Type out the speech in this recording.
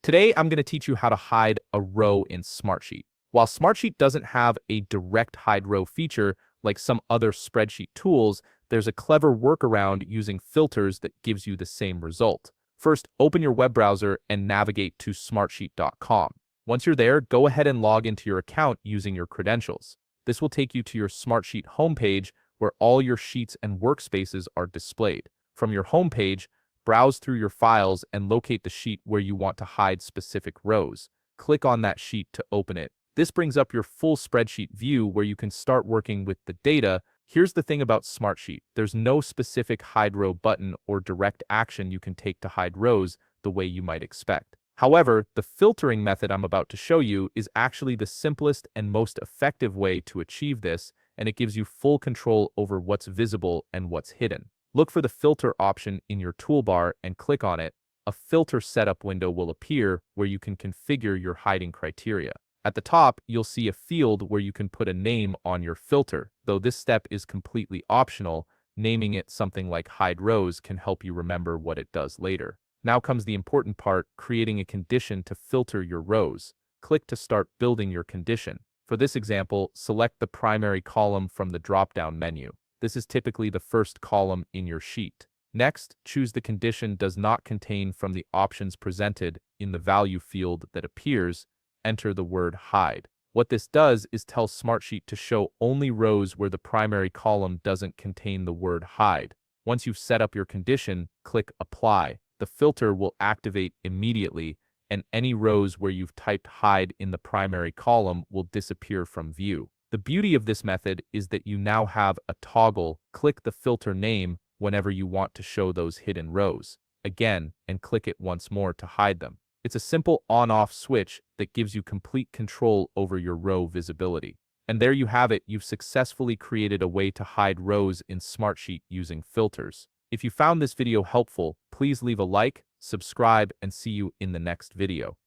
Today, I'm going to teach you how to hide a row in Smartsheet. While Smartsheet doesn't have a direct hide row feature like some other spreadsheet tools, there's a clever workaround using filters that gives you the same result. First, open your web browser and navigate to smartsheet.com. Once you're there, go ahead and log into your account using your credentials. This will take you to your Smartsheet homepage where all your sheets and workspaces are displayed. From your homepage, browse through your files and locate the sheet where you want to hide specific rows. Click on that sheet to open it. This brings up your full spreadsheet view where you can start working with the data. Here's the thing about Smartsheet. There's no specific hide row button or direct action you can take to hide rows the way you might expect. However, the filtering method I'm about to show you is actually the simplest and most effective way to achieve this, and it gives you full control over what's visible and what's hidden. Look for the filter option in your toolbar and click on it. A filter setup window will appear where you can configure your hiding criteria. At the top, you'll see a field where you can put a name on your filter. Though this step is completely optional, naming it something like hide rows can help you remember what it does later. Now comes the important part, creating a condition to filter your rows. Click to start building your condition. For this example, select the primary column from the drop-down menu. This is typically the first column in your sheet. Next, choose the condition does not contain from the options presented in the value field that appears. Enter the word hide. What this does is tell Smartsheet to show only rows where the primary column doesn't contain the word hide. Once you've set up your condition, click Apply. The filter will activate immediately, and any rows where you've typed hide in the primary column will disappear from view. The beauty of this method is that you now have a toggle. Click the filter name whenever you want to show those hidden rows. Again, and click it once more to hide them. It's a simple on-off switch that gives you complete control over your row visibility. And there you have it, you've successfully created a way to hide rows in Smartsheet using filters. If you found this video helpful, please leave a like, subscribe, and see you in the next video.